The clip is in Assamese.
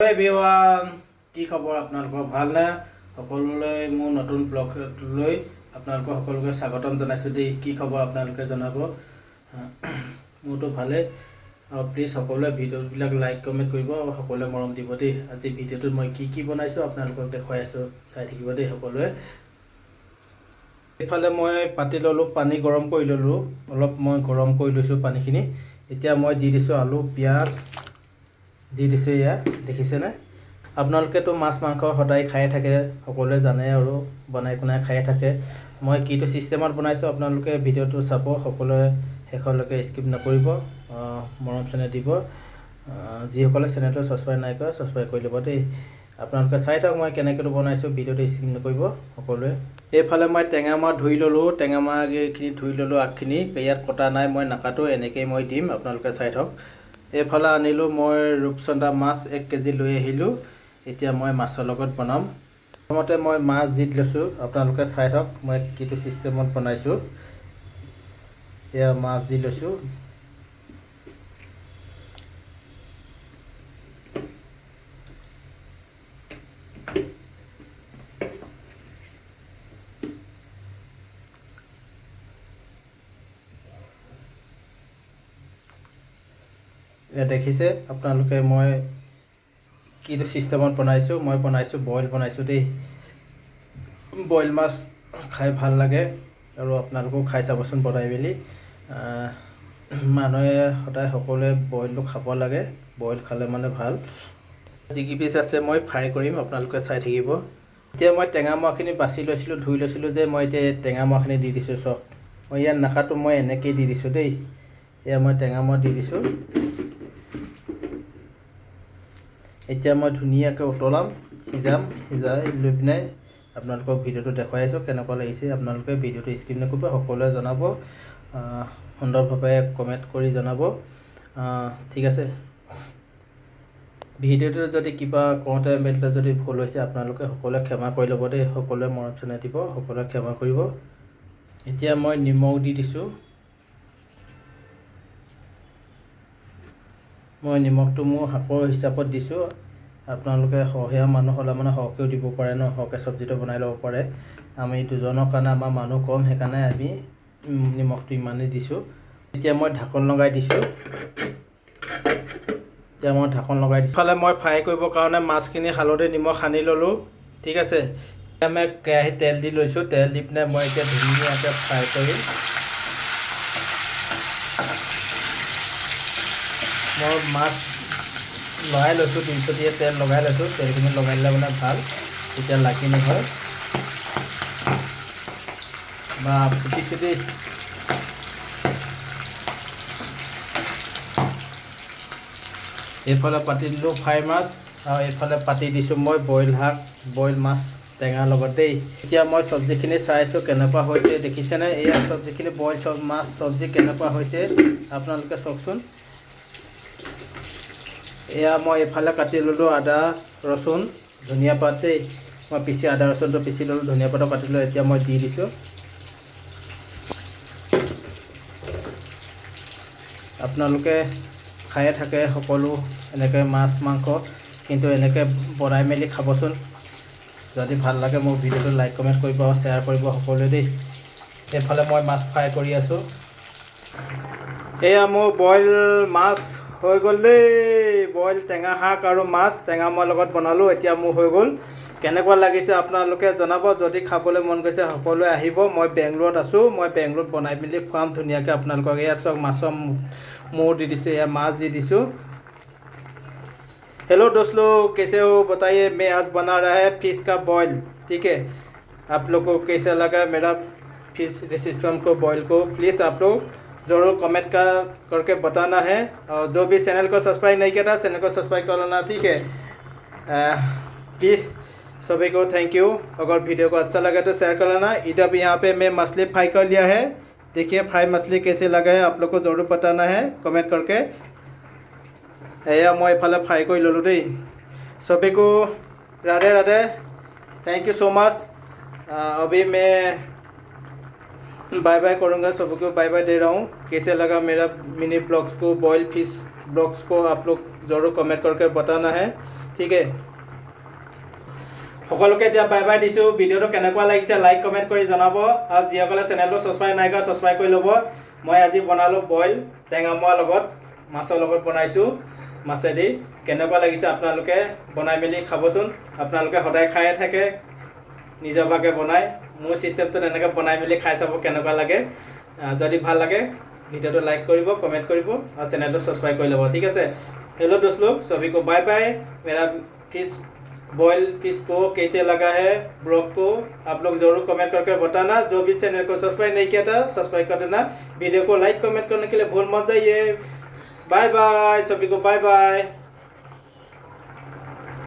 এভৰিৱান কি খবৰ আপোনালোকৰ ভালনে সকলোলৈ মোৰ নতুন ব্লগলৈ আপোনালোকক সকলোকে স্বাগতম জনাইছোঁ দেই কি খবৰ আপোনালোকে জনাব মোৰতো ভালে আৰু প্লিজ সকলোৱে ভিডিঅ'বিলাক লাইক কমেণ্ট কৰিব আৰু সকলোৱে মৰম দিব দেই আজি ভিডিঅ'টোত মই কি বনাইছোঁ আপোনালোকক দেখুৱাই আছোঁ চাই থাকিব দেই সকলোৱে এইফালে মই পাতি ল'লোঁ পানী গৰম কৰি ল'লোঁ অলপ মই গৰম কৰি লৈছোঁ পানীখিনি এতিয়া মই দি দিছোঁ আলু পিঁয়াজ দি দিছোঁ এয়া দেখিছেনে আপোনালোকেতো মাছ মাংস সদায় খাই থাকে সকলোৱে জানে আৰু বনাই কোনাই খাই থাকে মই কিটো চিষ্টেমত বনাইছোঁ আপোনালোকে ভিডিঅ'টো চাব সকলোৱে শেষলৈকে স্কিপ নকৰিব মৰম চেনেহ দিব যিসকলে চেনেলটো ছাবস্ক্ৰাইব নাই কৰা ছাবস্ক্ৰাইব কৰি ল'ব দেই আপোনালোকে চাই থাকক মই কেনেকৈ বনাইছোঁ ভিডিঅ'টো স্কিপ নকৰিব সকলোৱে এইফালে মই টেঙা মাছ ধুই ল'লোঁ টেঙা মাছখিনি ধুই ল'লোঁ আগখিনি ইয়াত কটা নাই মই নাকাটো এনেকৈয়ে মই দিম আপোনালোকে চাই থাকক এইফালে আনিলোঁ মই ৰূপচন্দা মাছ 1 কেজি লৈ আহিলোঁ এতিয়া মই মাছৰ লগত বনাম প্ৰথমতে মই মাছ দি লৈছোঁ আপোনালোকে চাই থাকক মই কিটো চিষ্টেমত বনাইছোঁ এয়া মাছ দি লৈছোঁ দেখিছে আপোনালোকে মই কিটো চিষ্টেমত বনাইছোঁ মই বনাইছোঁ বইল বনাইছোঁ দেই বইল মাছ খাই ভাল লাগে আৰু আপোনালোকেও খাই চাবচোন বনাই মেলি মানুহে সদায় সকলোৱে বইলটো খাব লাগে বইল খালে মানে ভাল যিকি পিচ আছে মই ফ্ৰাই কৰিম আপোনালোকে চাই থাকিব এতিয়া মই টেঙা মাছখিনি বাছি লৈছিলোঁ ধুই লৈছিলোঁ যে মই এতিয়া টেঙা মাছখিনি দি দিছোঁ চব মই ইয়াত নাকাটো মই এনেকৈয়ে দি দিছোঁ দেই এয়া মই টেঙা মাছ দি দিছোঁ এতিয়া মই ধুনীয়াকৈ উতলাম সিজাই লৈ পিনে আপোনালোকক ভিডিঅ'টো দেখুৱাই আছোঁ কেনেকুৱা লাগিছে আপোনালোকে ভিডিঅ'টো স্কিপ নকৰিব সকলোৱে জনাব সুন্দৰভাৱে কমেণ্ট কৰি জনাব ঠিক আছে ভিডিঅ'টো যদি কিবা কওঁতে মেলোতে যদি ভুল হৈছে আপোনালোকে সকলোৱে ক্ষমা কৰি ল'ব দেই সকলোৱে মৰম চেনেহ দিব সকলোৱে ক্ষমা কৰিব এতিয়া মই নিমখ দি দিছোঁ মই নিমখটো মোৰ শাকৰ হিচাপত দিছোঁ আপোনালোকে সৰহীয়া মানুহ হ'লে মানে সৰহকৈও দিব পাৰে ন সৰহকৈ চব্জিটো বনাই ল'ব পাৰে আমি দুজনৰ কাৰণে আমাৰ মানুহ কম সেইকাৰণে আমি নিমখটো ইমানেই দিছোঁ এতিয়া মই ঢাকন লগাই দিছোঁ ইফালে মই ফ্ৰাই কৰিবৰ কাৰণে মাছখিনি হালধি নিমখ সানি ল'লোঁ ঠিক আছে এতিয়া মই কেৰাহীত তেল দি লৈছোঁ তেল দি পিনে মই এতিয়া ধুনীয়াকৈ ফ্ৰাই কৰিম মই মাছ লগাই লৈছোঁ 300 দিয়ে তেল লগাই লৈছোঁ তেলখিনি লগাই দিলে মানে ভাল তেতিয়া লাগি নহয় বা ফুটিছোঁ দেই এইফালে পাতি দিলোঁ ফ্ৰাই মাছ আৰু এইফালে পাতি দিছোঁ মই বইল মাছ টেঙাৰ লগত দেই এতিয়া মই চব্জিখিনি চাইছোঁ কেনেকুৱা হৈছে দেখিছেনে এয়া চব্জিখিনি বইল মাছ চব্জি কেনেকুৱা হৈছে আপোনালোকে চাওকচোন এয়া মই এইফালে কাটি ল'লোঁ আদা ৰচুন ধনিয়া পাত দেই মই পিচি আদা ৰচুনটো পিচি ল'লোঁ ধনিয়া পাতো কাটি লৈ এতিয়া মই দি দিছোঁ আপোনালোকে খায়ে থাকে সকলো এনেকৈ মাছ মাংস কিন্তু এনেকৈ বনাই মেলি খাবচোন যদি ভাল লাগে মোৰ ভিডিঅ'টো লাইক কমেণ্ট কৰিব আৰু শ্বেয়াৰ কৰিব সকলোৱে দেই এইফালে মই মাছ ফ্ৰাই কৰি আছোঁ এয়া মোৰ বইল মাছ হৈ গ'ল দেই বইল টেঙা শাক আৰু মাছ টেঙা মাছৰ লগত বনালোঁ এতিয়া মোৰ হৈ গ'ল কেনেকুৱা লাগিছে আপোনালোকে জনাব যদি খাবলৈ মন গৈছে সকলোৱে আহিব মই বেংগলোৰত আছোঁ মই বেংগলোৰত বনাই মেলি খুৱাম ধুনীয়াকৈ আপোনালোকক এয়া চাওক মাছৰ মূৰ দি দিছোঁ এয়া মাছ দি দিছোঁ हेलो दोस्तों कैसे हो बताइए मैं आज बना रहा है फिश का बॉयल ठीक है आप लोग को कैसा लगा मेरा फिश रेसिपी को बॉयल को प्लीज़ आप लोग ज़रूर कमेंट करके बताना है और जो भी चैनल को सब्सक्राइब नहीं किया था चैनल को सब्सक्राइब कर लेना ठीक है प्लीज़ सभी को थैंक यू अगर वीडियो को अच्छा लगा तो शेयर कर लेना इधर भी यहाँ पे मैं मछली फ्राई कर लिया है देखिए फ्राई मछली कैसे लगा है आप लोग को ज़रूर बताना है कमेंट करके एया मैं इफाले फ्राई कर लूँ देई सभी को Radhe Radhe thank you so much अभी मैं बाय बाय करूँगा सबको बाय बाय दे रहा हूँ कैसे लगा मेरा मिनी ब्लॉग्स को बॉयल फिश ब्लॉग्स को आप लोग ज़रूर कमेंट करके बताना है। ঠিক আছে সকলোকে এতিয়া বাই বাই দিছোঁ ভিডিঅ'টো কেনেকুৱা লাগিছে লাইক কমেণ্ট কৰি জনাব আৰু যিসকলে চেনেলটো ছাবস্ক্ৰাইব নাই কৰা ছাবস্ক্ৰাইব কৰি ল'ব মই আজি বনালোঁ বইল টেঙামৰা লগত মাছৰ লগত বনাইছোঁ মাছেদি কেনেকুৱা লাগিছে আপোনালোকে বনাই মেলি খাবচোন আপোনালোকে সদায় খায়ে থাকে নিজৰ ভাগে বনাই মোৰ চিষ্টেমটো তেনেকৈ বনাই মেলি খাই চাব কেনেকুৱা লাগে যদি ভাল লাগে ভিডিঅ'টো লাইক কৰিব কমেণ্ট কৰিব और चैनल को सब्सक्राइब कर लो ठीक है हेलो दोस्त लोग सभी को बाय बाय मेरा फिश बॉयल फिश को कैसे लगा है ब्लॉग को आप लोग जरूर कमेंट करके बताना जो भी चैनल को सब्सक्राइब नहीं किया था सब्सक्राइब कर देना वीडियो को लाइक कमेंट करने के लिए भूल मत जाइए बाय बाय सभी को बाय बाय